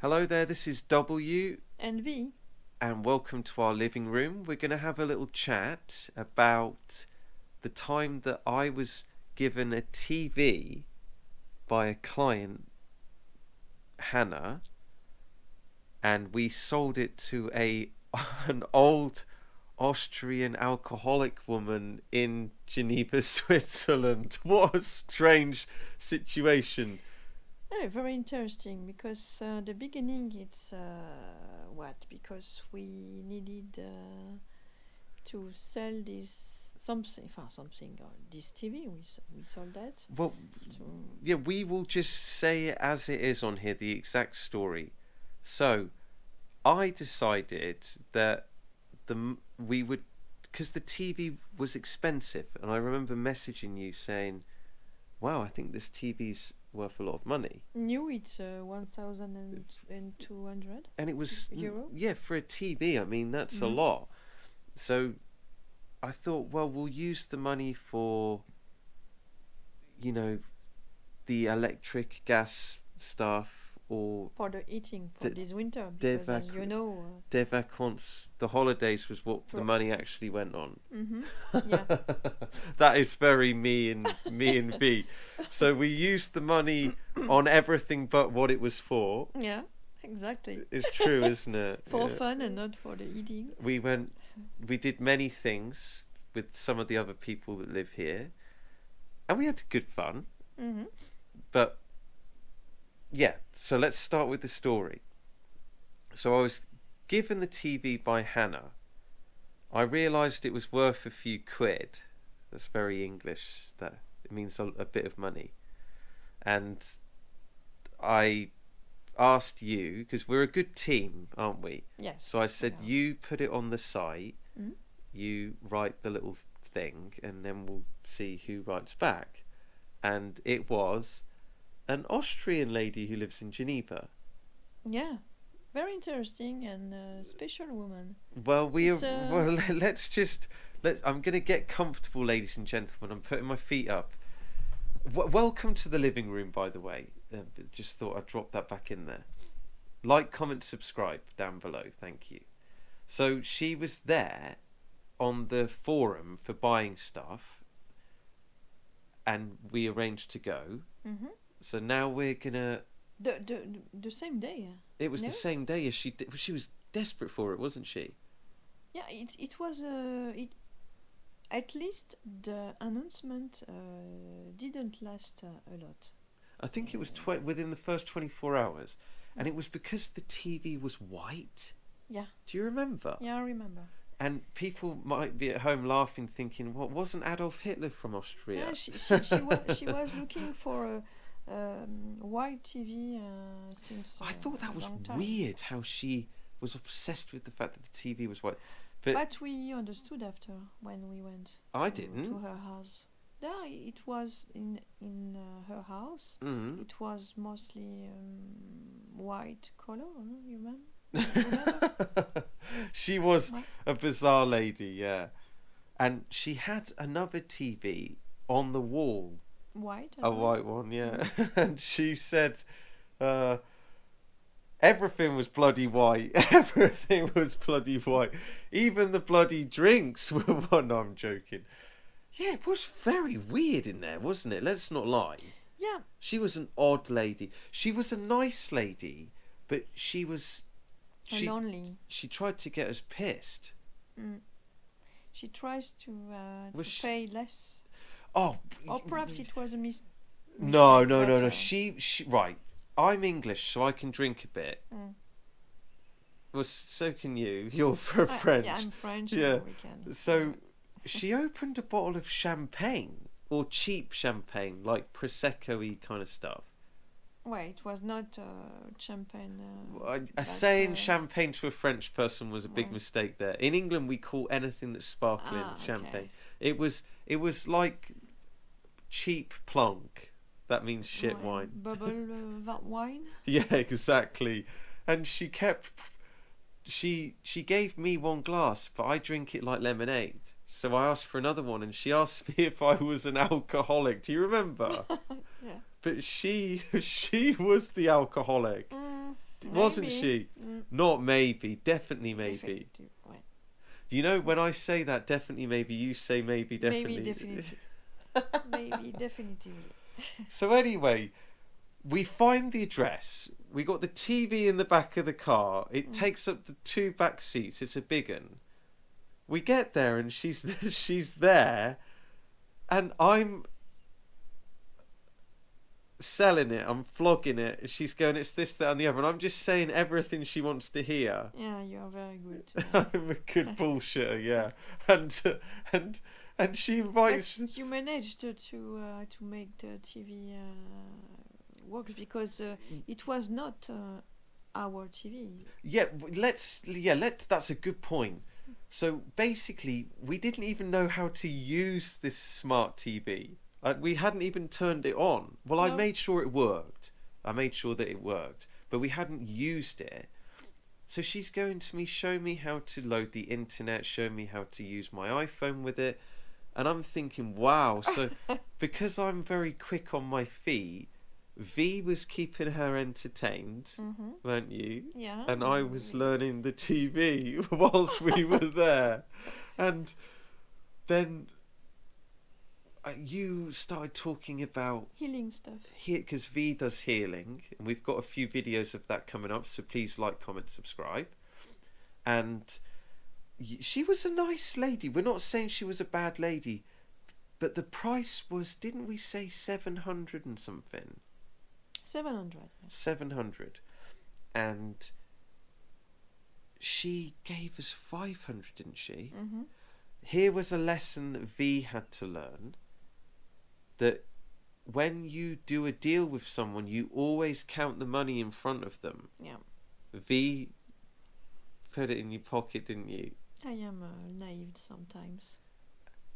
Hello there, this is W, And V. and welcome to our living room. We're going to have a little chat about the time that I was given a TV by a client, Hannah, and we sold it to an old Austrian alcoholic woman in Geneva, Switzerland. What a strange situation. Oh, very interesting because the beginning it's what? Because we needed to sell this something or this TV. We sold that. Well, So, yeah, we will just say it as it is on here, the exact story. So, I decided that we would, because the TV was expensive, and I remember messaging you saying, "Wow, I think this TV's worth a lot of money," new it's 1,200 and it was, euro. yeah, for a TV. I mean, that's a Mhm. lot. So I thought, well, we'll use the money for, you know, the electric gas stuff or For the eating for the this winter des because as you know. des vacances, the holidays was what the money actually went on. Yeah. That is very me and V. So we used the money on everything but what it was for. Yeah. Exactly. It's true, isn't it? For Yeah. fun and not for the eating. We did many things with some of the other people that live here, and we had good fun. Mm-hmm. But yeah, so let's start with the story. So I was given the TV by Hannah. I realised it was worth a few quid. That's very English. That it means a bit of money. And I asked you, because we're a good team, aren't we? Yes. So I said, Yeah. you put it on the site, Mhm. you write the little thing, and then we'll see who writes back. And it was an Austrian lady who lives in Geneva. Yeah, very interesting and special woman. Well, It's well. Let's just I'm gonna get comfortable, ladies and gentlemen. I'm putting my feet up. Welcome to the living room, by the way. Just thought I'd drop that back in there. Like, comment, subscribe down below. Thank you. So she was there on the forum for buying stuff, and we arranged to go. Mm-hmm. So now we're gonna. The same day. It was No? the same day as she was desperate for it, wasn't she? Yeah, it was at least the announcement didn't last a lot. I think it was within the first 24 hours. And it was because the TV was white. Yeah. Do you remember? Yeah, I remember. And people might be at home laughing, thinking, "What, wasn't Adolf Hitler from Austria?" Yeah, she was looking for a white TV since I thought that a was long time. weird how she was obsessed with the fact that the TV was white. But we understood after when we went I to didn't. her house. Yeah, it was in her house. Mm. It was mostly white color. You remember? She was What? a bizarre lady, yeah. And she had another TV on the wall. White. A white one, yeah. And she said everything was bloody white. Everything was bloody white. Even the bloody drinks were one. No, I'm joking. Yeah, it was very weird in there, wasn't it? Let's not lie. Yeah. She was an odd lady. She was a nice lady, but she Lonely. she tried to get us pissed. Mm. She tries to Was pay less, Oh, or perhaps it was a mistake. no. but, She right. I'm English, so I can drink a bit. Mm. Well, so can you. You're French. Yeah, I'm French. Yeah. We can. So she opened a bottle of champagne, or cheap champagne, like Prosecco-y kind of stuff. Well, it was not champagne. Saying champagne to a French person was a big Right. mistake there. In England, we call anything that's sparkling champagne. Okay. It was like cheap plonk. That means shit wine. Bubble wine. Yeah, exactly. And she gave me one glass, but I drink it like lemonade. So I asked for another one, and she asked me if I was an alcoholic. Do you remember? Yeah. But she was the alcoholic. Wasn't Maybe. she? Mm. Not maybe, definitely maybe. Definitely. Ouais. You know, when I say that definitely maybe, you say maybe definitely. Maybe definitely. Maybe definitively. So anyway, we find the address. We got the TV in the back of the car. It takes up the 2 back seats. It's a big one. We get there and she's she's there, and I'm selling it. I'm flogging it. And she's going, it's this, that, and the other. And I'm just saying everything she wants to hear. Yeah, you are very good. I'm a good bullshitter, yeah. And she invites. But you managed to make the TV work because it was not our TV. Yeah, let's. That's a good point. So basically, we didn't even know how to use this smart TV. We hadn't even turned it on. Well, I No. made sure it worked. I made sure that it worked, but we hadn't used it. So she's going to me, show me how to load the internet, show me how to use my iPhone with it. And I'm thinking, wow. So because I'm very quick on my feet, V was keeping her entertained, weren't you? Yeah. And I was learning the TV whilst we were there. And then you started talking about Healing stuff. because V does healing, and we've got a few videos of that coming up, so please like, comment, subscribe. And she was a nice lady. We're not saying she was a bad lady, but the price was, didn't we say 700 and something? 700. 700. And she gave us 500, didn't she? Mm-hmm. Here was a lesson that V had to learn, that when you do a deal with someone, you always count the money in front of them. Yeah. V put it in your pocket, didn't you? I am naive sometimes.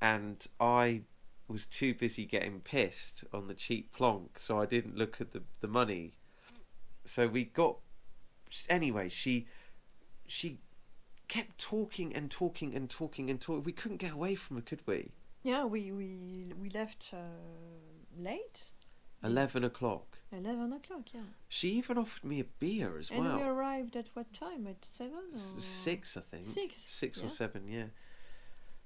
And I was too busy getting pissed on the cheap plonk, so I didn't look at the money. So we got... Anyway, she kept talking and talking and talking and talking. We couldn't get away from her, could we? Yeah, we left late. 11 o'clock. 11 o'clock, yeah. She even offered me a beer as And well. we arrived at what time? At 7 or 6, I think. 6 yeah. or 7, yeah.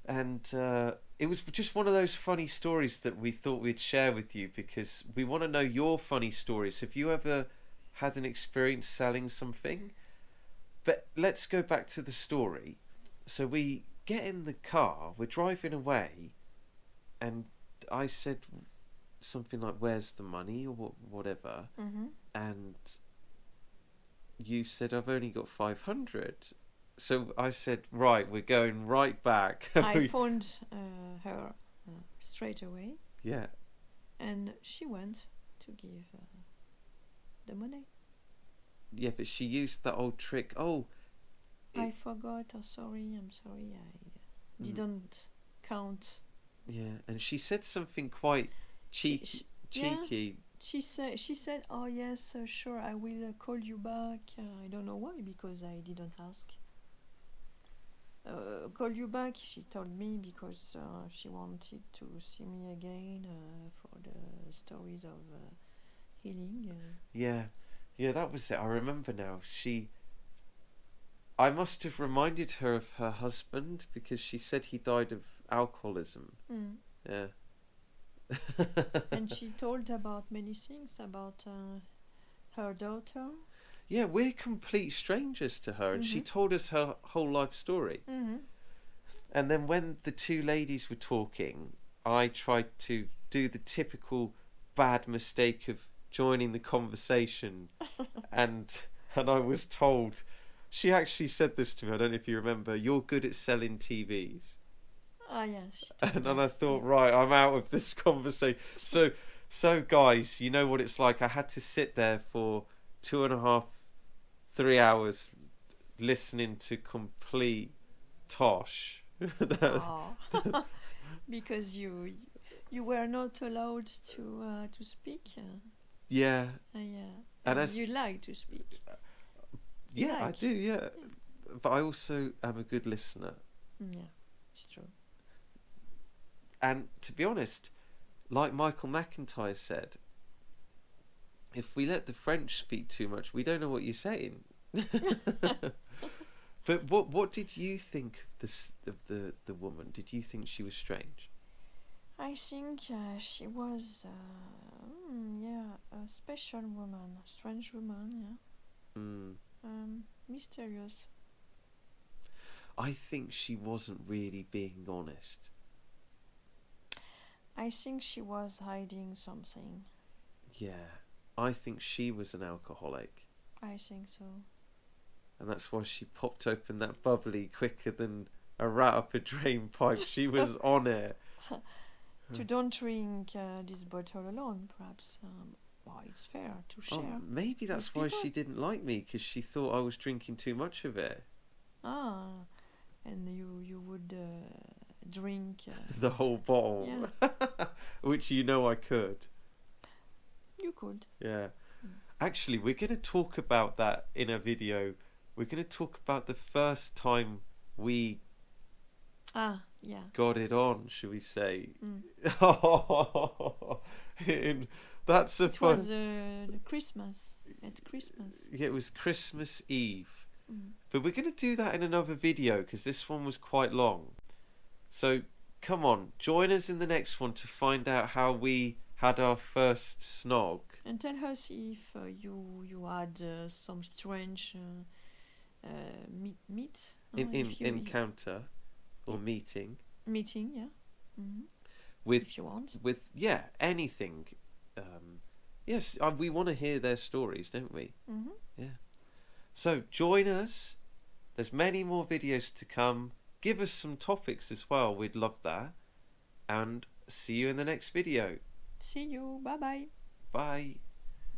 And it was just one of those funny stories that we thought we'd share with you, because we want to know your funny stories. Have you ever had an experience selling something? But let's go back to the story. So we get in the car, we're driving away, and I said something like, where's the money, or whatever. Mm-hmm. And you said, I've only got 500. So I said, right, we're going right back. I phoned her straight away, Yeah. and she went to give the money. Yeah, but she used that old trick. Oh, I forgot. Oh, sorry. I'm sorry. I didn't count. yeah. And she said something quite cheeky. Yeah. cheeky. She said, oh yes, sure, I will call you back. I don't know why, because I didn't ask. Call you back, she told me, because she wanted to see me again for the stories of healing. Yeah. Yeah, that was it. I remember now. I must have reminded her of her husband, because she said he died of alcoholism. Mm. Yeah. And she told about many things, about her daughter. Yeah, we're complete strangers to her, and she told us her whole life story. Mm-hmm. And then when the two ladies were talking, I tried to do the typical bad mistake of joining the conversation, and I was told, she actually said this to me, I don't know if you remember, you're good at selling TVs. Ah, yes. And I thought, right, I'm out of this conversation. So guys, you know what it's like. I had to sit there for 2.5, 3 hours listening to complete tosh. Because you were not allowed to speak. Yeah. And you like to speak. Yeah, I like. do, yeah. But I also am a good listener. Yeah, it's true. And to be honest, like Michael McIntyre said, if we let the French speak too much, we don't know what you're saying. But what did you think of this of the woman? Did you think she was strange? I think she was, yeah, a special woman, a strange woman, yeah. Mm. Mysterious. I think she wasn't really being honest. I think she was hiding something. Yeah, I think she was an alcoholic. I think so. And that's why she popped open that bubbly quicker than a rat up a drain pipe. She was on it. To don't drink this bottle alone, perhaps. Well, it's fair to share. Oh, maybe that's why she didn't like me, because she thought I was drinking too much of it. Ah, and you would drink The whole bottle. Yeah. Which you know I could. You could. Yeah. Actually, we're going to talk about that in a video. We're going to talk about the first time we Yeah. got it on, should we say? It That's a fun. was Christmas. At Christmas. Yeah, it was Christmas Eve. Mm. But we're going to do that in another video because this one was quite long. So come on, join us in the next one to find out how we had our first snog. And tell us if you had some strange meet Encounter or meeting meeting, yeah. Mm-hmm. with If you want. with anything. Yes, we want to hear their stories, don't we? Mm-hmm. Yeah. So join us. There's many more videos to come. Give us some topics as well. We'd love that. And see you in the next video. See you. Bye bye. Bye.